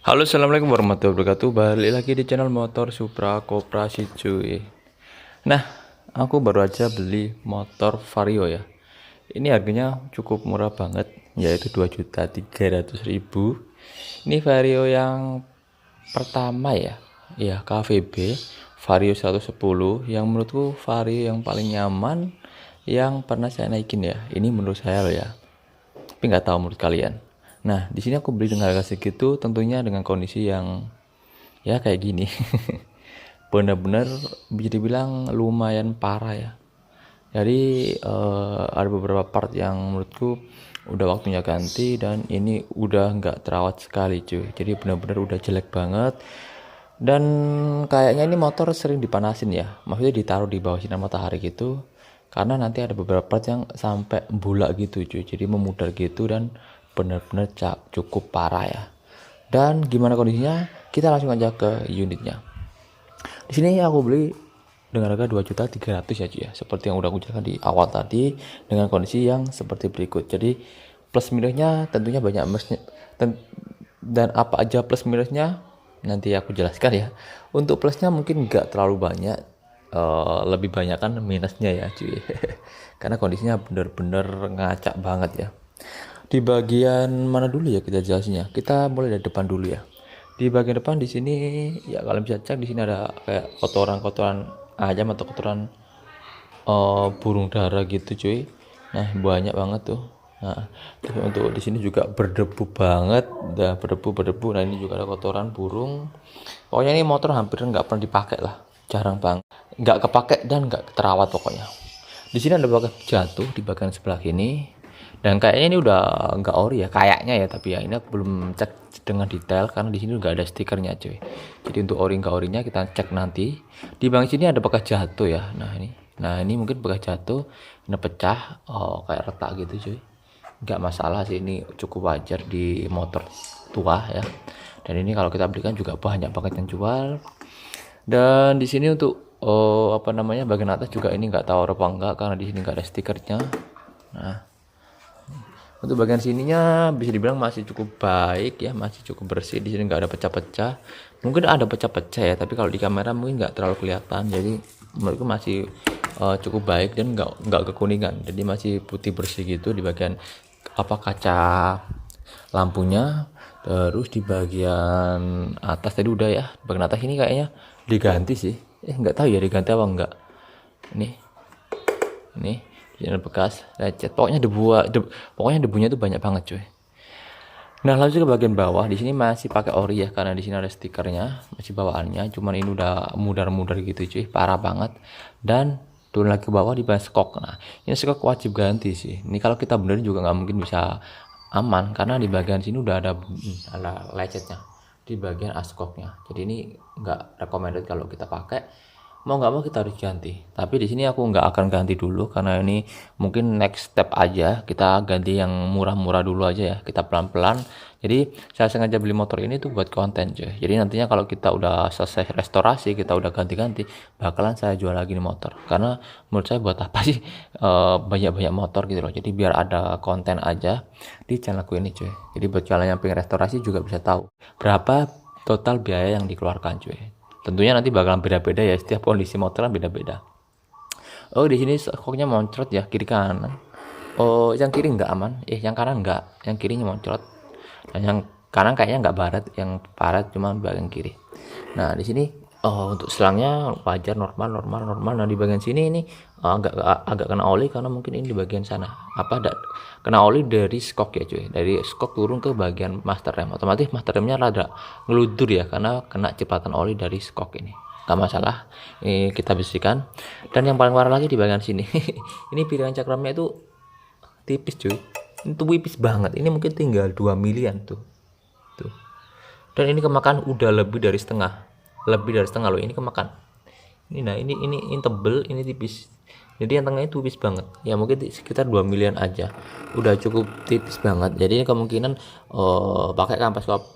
Halo, assalamualaikum warahmatullahi wabarakatuh. Balik lagi di channel motor Supra Koperasi cuy. Nah, aku baru aja beli motor Vario ya. Ini harganya cukup murah banget, yaitu 2.300.000. Ini Vario yang pertama ya, ya KVB Vario 110 yang menurutku Vario yang paling nyaman yang pernah saya naikin ya. Ini menurut saya loh ya, tapi nggak tahu menurut kalian. Nah, di sini aku beli dengan harga segitu, tentunya dengan kondisi yang ya kayak gini. Benar-benar bisa dibilang lumayan parah ya. Jadi ada beberapa part yang menurutku udah waktunya ganti dan ini udah nggak terawat sekali cuy. Jadi benar-benar udah jelek banget. Dan kayaknya ini motor sering dipanasin ya. Maksudnya ditaruh di bawah sinar matahari gitu. Karena nanti ada beberapa part yang sampai bulat gitu cuy. Jadi memudar gitu dan benar-benar cukup parah ya. Dan gimana kondisinya? Kita langsung aja ke unitnya. Di sini aku beli dengan harga 2.300.000 ya cuy ya. Seperti yang udah aku jelaskan di awal tadi dengan kondisi yang seperti berikut. Jadi plus minusnya tentunya banyak minusnya. Dan apa aja plus minusnya nanti aku jelaskan ya. Untuk plusnya mungkin nggak terlalu banyak, lebih banyak kan minusnya ya cuy. Karena kondisinya bener-bener ngacak banget ya. Di bagian mana dulu ya kita jelasinnya? Kita mulai dari depan dulu ya. Di bagian depan di sini ya kalian bisa cek, di sini ada kayak kotoran-kotoran ayam atau kotoran burung dara gitu cuy. Nah banyak banget tuh. Nah untuk di sini juga berdebu banget, udah berdebu. Nah ini juga ada kotoran burung. Pokoknya ini motor hampir nggak pernah dipakai lah, jarang banget, nggak kepake dan nggak terawat pokoknya. Di sini ada bagian jatuh di bagian sebelah ini, dan kayaknya ini udah nggak ori ya, kayaknya ya, tapi ya ini aku belum cek dengan detail karena di sini nggak ada stikernya cuy. Jadi untuk ori nggak orinya kita cek nanti. Di bagian sini ada bekas jatuh ya. Nah ini mungkin bekas jatuh, ini pecah, kayak retak gitu cuy. Nggak masalah sih, ini cukup wajar di motor tua ya. Dan ini kalau kita belikan juga banyak banget yang jual. Dan di sini untuk apa namanya bagian atas juga ini nggak tahu apa enggak karena di sini nggak ada stikernya. Nah untuk bagian sininya bisa dibilang masih cukup baik ya, masih cukup bersih. Di sini nggak ada pecah-pecah. Mungkin ada pecah-pecah ya, tapi kalau di kamera mungkin nggak terlalu kelihatan. Jadi menurutku masih cukup baik dan nggak kekuningan. Jadi masih putih bersih gitu di bagian apa kaca lampunya. Terus di bagian atas tadi udah ya. Bagian atas ini kayaknya diganti sih. Nggak tahu ya diganti apa enggak. Ini channel bekas lecet. Pokoknya debunya tuh banyak banget cuy. Nah lanjut ke bagian bawah. Di sini masih pakai ori ya karena di sini ada stikernya, masih bawaannya. Cuman ini udah mudar-mudar gitu cuy, parah banget. Dan turun lagi ke bawah di bagian skok. Nah ini skok wajib ganti sih. Ini kalau kita benerin juga nggak mungkin bisa aman karena di bagian sini udah ada lecetnya di bagian askoknya. Jadi ini nggak recommended kalau kita pakai. Mau nggak mau kita harus ganti, tapi di sini aku nggak akan ganti dulu karena ini mungkin next step aja, kita ganti yang murah-murah dulu aja ya, kita pelan-pelan. Jadi saya sengaja beli motor ini tuh buat konten cuy. Jadi nantinya kalau kita udah selesai restorasi, kita udah ganti-ganti, bakalan saya jual lagi nih motor karena menurut saya buat apa sih banyak-banyak motor gitu loh. Jadi biar ada konten aja di channelku ini cuy. Jadi buat kalian yang pengen restorasi juga bisa tahu berapa total biaya yang dikeluarkan cuy. Tentunya nanti bakalan beda-beda ya, setiap kondisi motor kan beda-beda. Oh di sini skoknya moncrot ya kiri kanan. Oh yang kiri nggak aman, yang kanan nggak, yang kirinya moncrot. Dan yang kanan kayaknya nggak barat, yang barat cuma bagian kiri. Nah di sini untuk selangnya wajar, normal. Nah di bagian sini ini agak kena oli karena mungkin ini di bagian sana kena oli dari skok ya cuy, dari skok turun ke bagian master rem, otomatis master remnya rada ngeludur ya karena kena cipratan oli dari skok. Ini nggak masalah, ini kita bersihkan. Dan yang paling parah lagi di bagian sini ini piringan cakramnya itu tipis cuy, itu tipis banget, ini mungkin tinggal 2 milian tuh. Dan ini kemakan udah lebih dari setengah loh, ini kemakan. Ini tebel, ini tipis. Jadi yang tengahnya tipis banget ya, mungkin sekitar 2 milian aja udah cukup tipis banget. Jadi ini kemungkinan pakai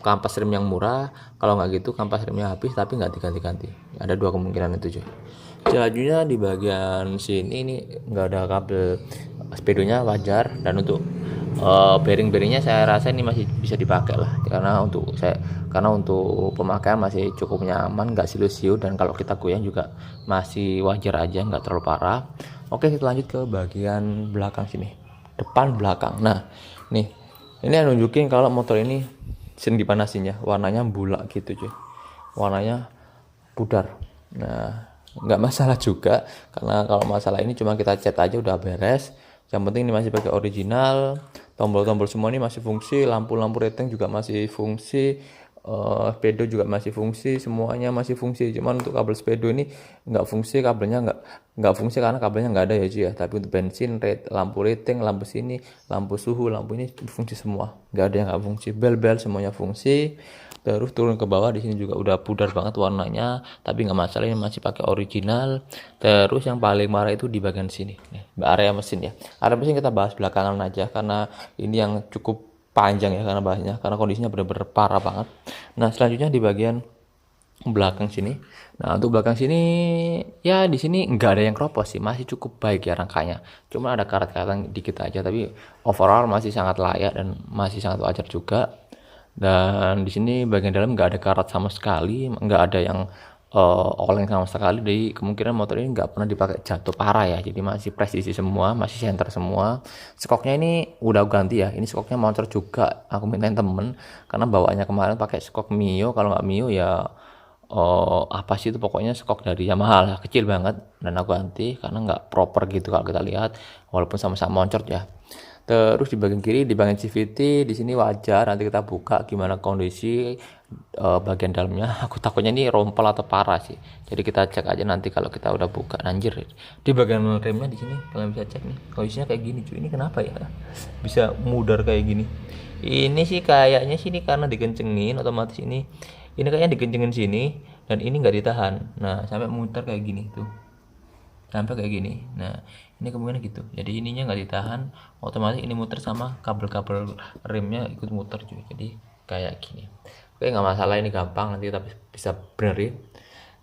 kampas rem yang murah, kalau nggak gitu kampas remnya habis tapi nggak diganti-ganti. Ada dua kemungkinan itu cuy. Selanjutnya di bagian sini ini nggak ada kabel speedonya, wajar. Dan untuk bearing-bearingnya saya rasa ini masih bisa dipakai lah, karena untuk pemakaian masih cukup nyaman, nggak silu-siu, dan kalau kita goyang juga masih wajar aja, nggak terlalu parah. Oke, kita lanjut ke bagian belakang sini, depan belakang. Nah nih, ini yang nunjukin kalau motor ini sering dipanasin ya, warnanya bulak gitu cuy, warnanya pudar. Nah nggak masalah juga, karena kalau masalah ini cuma kita cat aja udah beres. Yang penting ini masih pakai original, tombol-tombol semua ini masih fungsi, lampu-lampu rating juga masih fungsi, speedo juga masih fungsi, semuanya masih fungsi. Cuman untuk kabel speedo ini nggak fungsi, kabelnya nggak fungsi karena kabelnya nggak ada ya cuy ya. Tapi untuk bensin, lampu rating, lampu sini, lampu suhu, lampu ini fungsi semua, nggak ada yang nggak fungsi. Bel-bel semuanya fungsi. Terus turun ke bawah, di sini juga udah pudar banget warnanya, tapi nggak masalah, ini masih pakai original. Terus yang paling marah itu di bagian sini nih, area mesin ya. Area mesin kita bahas belakangan aja, karena ini yang cukup panjang ya, karena bahasnya, karena kondisinya bener-bener parah banget. Nah selanjutnya di bagian belakang sini. Nah untuk belakang sini ya, di sini nggak ada yang keropos sih, masih cukup baik ya rangkanya. Cuma ada karat-karat dikit aja, tapi overall masih sangat layak dan masih sangat wajar juga. Dan di sini bagian dalam nggak ada karat sama sekali, nggak ada yang oleng sama sekali. Jadi kemungkinan motor ini nggak pernah dipakai jatuh parah ya, jadi masih presisi semua, masih center semua. Skoknya ini udah ganti ya, ini skoknya motor juga aku mintain temen, karena bawaannya kemarin pakai skok Mio. Kalau nggak Mio ya apa sih itu, pokoknya skok dari Yamaha lah, kecil banget, dan aku ganti karena nggak proper gitu kalau kita lihat, walaupun sama-sama moncort ya. Terus di bagian kiri, di bagian CVT, di sini wajar, nanti kita buka gimana kondisi bagian dalamnya. Aku takutnya ini rompel atau parah sih, jadi kita cek aja nanti kalau kita udah buka. Anjir, di bagian remnya di sini kalian bisa cek nih, kondisinya kayak gini cuy. Ini kenapa ya bisa mudar kayak gini? Ini sih kayaknya sini karena dikencengin otomatis, ini kayaknya dikencengin sini dan ini nggak ditahan. Nah sampai muter kayak gini tuh, sampai kayak gini. Nah ini kemungkinan gitu, jadi ininya nggak ditahan, otomatis ini muter sama kabel-kabel remnya ikut muter cuy, jadi kayak gini. Oke, nggak masalah, ini gampang, nanti kita bisa benerin.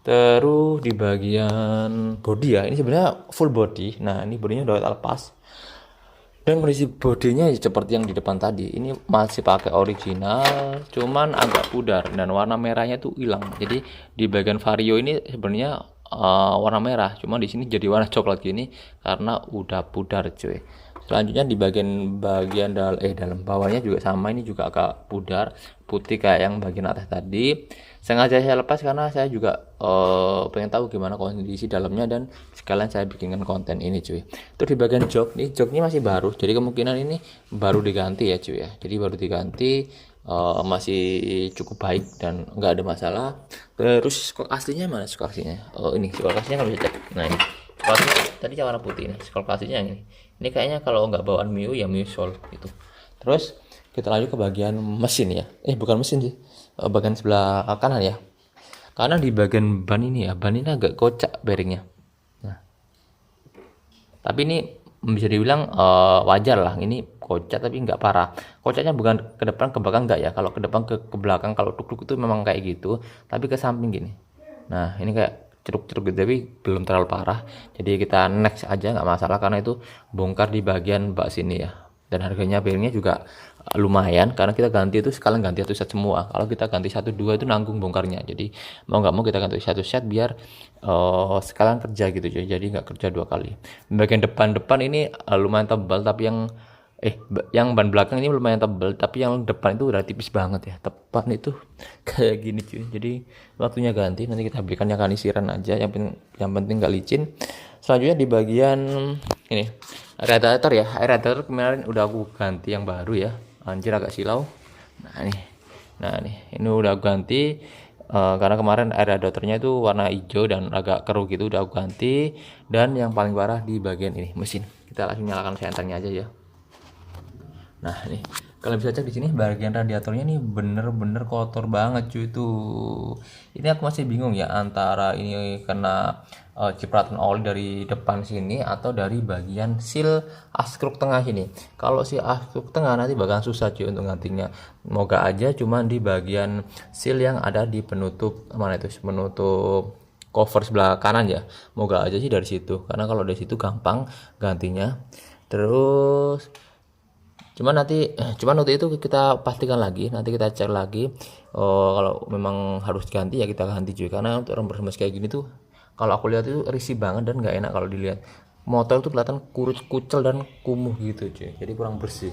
Terus di bagian body ya, ini sebenarnya full body. Nah ini bodinya udah kita lepas, dan kondisi bodinya seperti yang di depan tadi, ini masih pakai original, cuman agak pudar dan warna merahnya tuh hilang. Jadi di bagian vario ini sebenarnya warna merah, cuma di sini jadi warna coklat gini karena udah pudar cuy. Selanjutnya di bagian dalam bawahnya juga sama, ini juga agak pudar putih kayak yang bagian atas tadi. Sengaja saya lepas karena saya juga pengen tahu gimana kondisi dalamnya, dan sekalian saya bikinkan konten ini cuy. Terus di bagian joknya masih baru, jadi kemungkinan ini baru diganti ya cuy ya. Jadi baru diganti, masih cukup baik dan nggak ada masalah. Terus skor aslinya mana? Skor aslinya ini, skor aslinya kan bisa cek. Nah ini skor aslinya tadi warna putih, ini skor aslinya ini kayaknya kalau nggak bawaan Mio ya Mio Sol gitu. Terus kita lanjut ke bagian mesin ya, bukan mesin sih, bagian sebelah kanan ya. Karena di bagian ban ini ya, ban ini agak kocak bearingnya. Nah tapi ini bisa dibilang wajar lah, ini kocak tapi nggak parah. Kocaknya bukan ke depan ke belakang, nggak ya. Kalau ke depan ke belakang, kalau tuk-tuk itu memang kayak gitu, tapi ke samping gini. Nah ini kayak ceruk-ceruk gitu, tapi belum terlalu parah, jadi kita next aja, nggak masalah, karena itu bongkar di bagian bak sini ya. Dan harganya bearingnya juga lumayan, karena kita ganti itu sekalian ganti satu set semua. Kalau kita ganti 1-2 itu nanggung bongkarnya, jadi mau nggak mau kita ganti satu set biar sekalian kerja gitu, jadi nggak kerja 2 kali. Bagian depan ini lumayan tebal, tapi yang ban belakang ini lumayan tebal, tapi yang depan itu udah tipis banget ya. Depan itu kayak gini cuy, jadi waktunya ganti, nanti kita belikan yang kanisiran aja, yang penting nggak licin. Selanjutnya di bagian ini radiator ya, radiator kemarin udah aku ganti yang baru ya. Anjir agak silau. Nah nih ini udah aku ganti, karena kemarin air radiatornya itu warna hijau dan agak keruh gitu, udah aku ganti. Dan yang paling parah di bagian ini mesin, kita langsung nyalakan senternya aja ya. Nah nih kalian bisa cek di sini, bagian radiatornya nih bener-bener kotor banget cuy tuh. Ini aku masih bingung ya, antara ini kena cipratan oli dari depan sini atau dari bagian seal askruk tengah sini. Kalau si askruk tengah nanti bakal susah cuy untuk gantinya. Moga aja cuman di bagian seal yang ada di penutup mana itu, penutup cover sebelah kanan ya. Moga aja sih dari situ, karena kalau dari situ gampang gantinya. Terus Cuman waktu itu kita pastikan lagi, nanti kita cek lagi. Kalau memang harus ganti ya kita ganti cuy. Karena untuk rembes-rembes kayak gini tuh, kalau aku lihat itu risih banget dan nggak enak kalau dilihat. Motor tuh kelihatan kurut kucel dan kumuh gitu cuy. Jadi kurang bersih.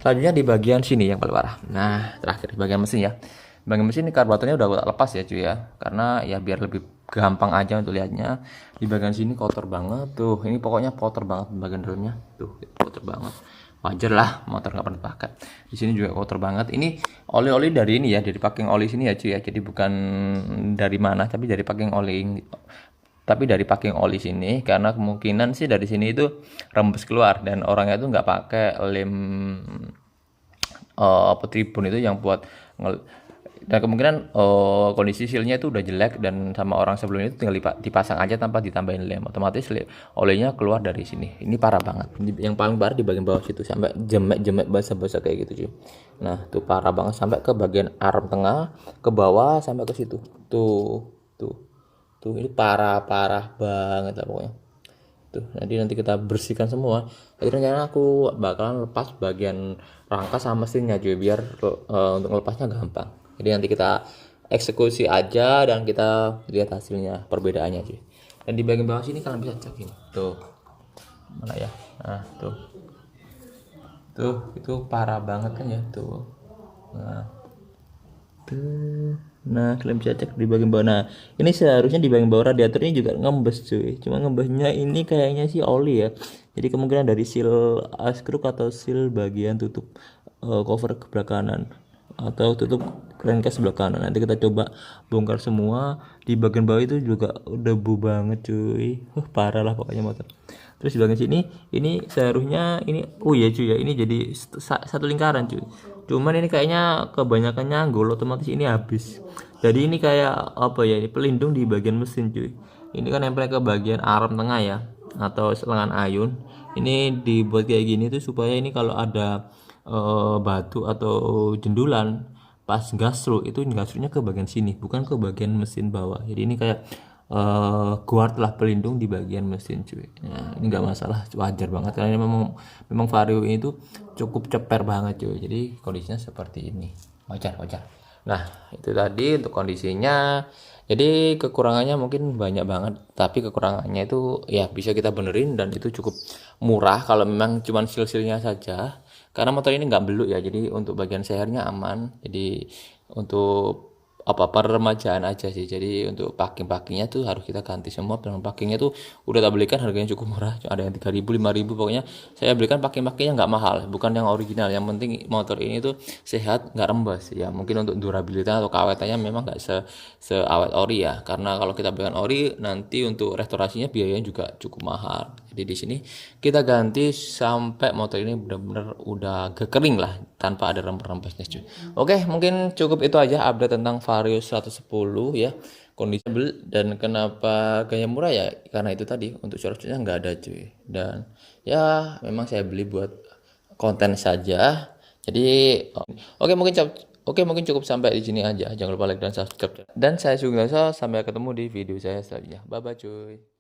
Selanjutnya di bagian sini yang paling parah. Nah, terakhir di bagian mesin ya. Bagian mesin ini karburatornya udah tak lepas ya cuy ya. Karena ya biar lebih gampang aja untuk lihatnya. Di bagian sini kotor banget tuh. Ini pokoknya kotor banget bagian dalamnya. Tuh, kotor banget. Wajar lah motor nggak pernah dipakai. Di sini juga kotor banget. Ini oli-oli dari ini ya, dari packing oli sini ya cuy ya. Jadi bukan dari mana, tapi dari packing oli sini, karena kemungkinan sih dari sini itu rembes keluar dan orangnya itu nggak pakai lem tribun itu yang buat dan kemungkinan kondisi sealnya itu udah jelek dan sama orang sebelumnya itu tinggal dipasang aja tanpa ditambahin lem, otomatis olehnya keluar dari sini. Ini parah banget. Yang paling parah di bagian bawah situ sampai jemek-jemek basah-basah kayak gitu cuy. Nah tuh parah banget sampai ke bagian arm tengah, ke bawah sampai ke situ. Tuh ini parah banget lah pokoknya. Tuh nanti kita bersihkan semua. Jadi rencana aku bakalan lepas bagian rangka sama mesinnya cuy, biar untuk melepasnya gampang. Jadi nanti kita eksekusi aja dan kita lihat hasilnya, perbedaannya cuy. Dan di bagian bawah sini kalian bisa cek ini. Tuh. Mana ya? Nah, tuh. Tuh, itu parah banget kan ya, tuh. Nah, tuh. Nah, kalian bisa cek di bagian bawah. Nah, ini seharusnya di bagian bawah radiatornya juga ngembes cuy. Cuma ngembesnya ini kayaknya sih oli ya. Jadi kemungkinan dari seal askruk atau seal bagian tutup cover ke sebelah kanan atau tutup crankcase sebelah kanan. Nanti kita coba bongkar semua. Di bagian bawah itu juga debu banget cuy. Parah lah pokoknya motor. Terus di bagian sini ini seharusnya ini ya cuy ya, ini jadi satu lingkaran cuy. Cuman ini kayaknya kebanyakan nyanggul, otomatis ini habis. Jadi ini kayak apa ya, ini pelindung di bagian mesin cuy. Ini kan nempel ke bagian arm tengah ya, atau lengan ayun. Ini dibuat kayak gini tuh supaya ini kalau ada batu atau jendulan pas gasruk itu gasruknya ke bagian sini, bukan ke bagian mesin bawah. Jadi ini kayak guard lah, pelindung di bagian mesin cuy. Nah, ini nggak masalah, wajar banget karena memang Vario ini tuh cukup ceper banget cuy. Jadi kondisinya seperti ini, wajar. Nah itu tadi untuk kondisinya. Jadi kekurangannya mungkin banyak banget, tapi kekurangannya itu ya bisa kita benerin dan itu cukup murah kalau memang cuman seal-sealnya saja. Karena motor ini nggak beluk ya, jadi untuk bagian sehernya aman. Jadi untuk peremajaan aja sih. Jadi untuk packingnya tuh harus kita ganti semua. Dan packingnya tuh udah tak belikan, harganya cukup murah, ada yang 3.000 5.000 pokoknya. Saya belikan packingnya nggak mahal, bukan yang original. Yang penting motor ini tuh sehat, nggak rembes ya. Mungkin untuk durabilitas atau keawetannya memang nggak seawet ori ya, karena kalau kita belikan ori nanti untuk restorasinya biayanya juga cukup mahal. Jadi di sini kita ganti sampai motor ini benar-benar udah kering lah, tanpa ada rempes-rempesnya cuy. Oke, mungkin cukup itu aja update tentang Vario 110 ya, kondisi dan kenapa gaya murah ya, karena itu tadi untuk servicenya nggak ada cuy. Dan ya memang saya beli buat konten saja. Jadi mungkin cukup sampai di sini aja. Jangan lupa like dan subscribe. Dan saya Sugeng, sampai ketemu di video saya selanjutnya. Bye bye cuy.